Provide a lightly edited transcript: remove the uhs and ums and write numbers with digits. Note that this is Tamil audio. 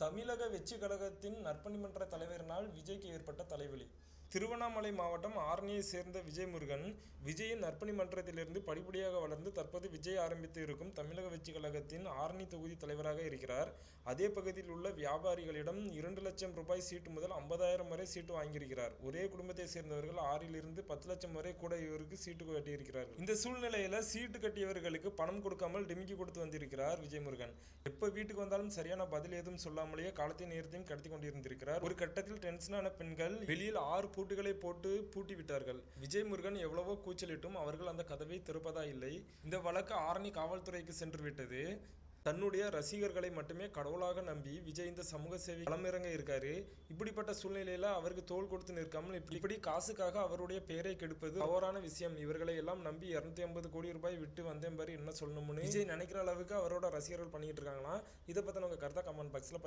தமிழக வெற்றி கழகத்தின் நற்பணி மன்ற தலைவரினால் விஜய்க்கு ஏற்பட்ட தலைவலி. திருவண்ணாமலை மாவட்டம் ஆரணியை சேர்ந்த விஜய்முருகன், விஜயின் நற்பணி மன்றத்திலிருந்து படிப்படியாக வளர்ந்து தற்போது விஜய் ஆரம்பித்து இருக்கும் தமிழக வெற்றி கழகத்தின் ஆரணி தொகுதி தலைவராக இருக்கிறார். அதே பகுதியில் உள்ள வியாபாரிகளிடம் 2 லட்சம் ரூபாய் சீட்டு முதல் 50,000 வரை சீட்டு வாங்கியிருக்கிறார். ஒரே குடும்பத்தை சேர்ந்தவர்கள் 6 10 லட்சம் வரை கூட இவருக்கு சீட்டு கட்டியிருக்கிறார்கள். இந்த சூழ்நிலையில சீட்டு கட்டியவர்களுக்கு பணம் கொடுக்காமல் டிமிக்கி கொடுத்து வந்திருக்கிறார் விஜய்முருகன். எப்ப வீட்டுக்கு வந்தாலும் சரியான பதில் ஏதும் சொல்லாமலேயே காலத்தையும் நேரத்தையும் கடத்தி கொண்டிருந்திருக்கிறார். ஒரு கட்டத்தில் டென்ஷனான பெண்கள் வெளியில் 6 பூட்டுகளை போட்டு பூட்டி விட்டார்கள். விஜய்முருகன் எவ்வளவோ கூச்சலிட்டும் அவர்கள் அந்த கதவை திறப்பதா இல்லை. இந்த வழக்கு ஆரணி காவல்துறைக்கு சென்று விட்டது. தன்னுடைய ரசிகர்களை மட்டுமே கடவுளாக நம்பி விஜய் இந்த சமூக சேவை களமிறங்க இருக்காரு. இப்படிப்பட்ட சூழ்நிலையில அவருக்கு தோள் கொடுத்து நிற்காமல் இப்படி காசுக்காக அவருடைய பெயரை கெடுப்பது தவறான விஷயம். இவர்களை எல்லாம் நம்பி 250 கோடி ரூபாய் விட்டு வந்தேன் பாரு, என்ன சொல்லணும்னு விஜய் நினைக்கிற அளவுக்கு அவரோட ரசிகர்கள் பண்ணிட்டு இருக்காங்களா? இதை பத்தி உங்க கருத்தை கமெண்ட் பாக்ஸ்ல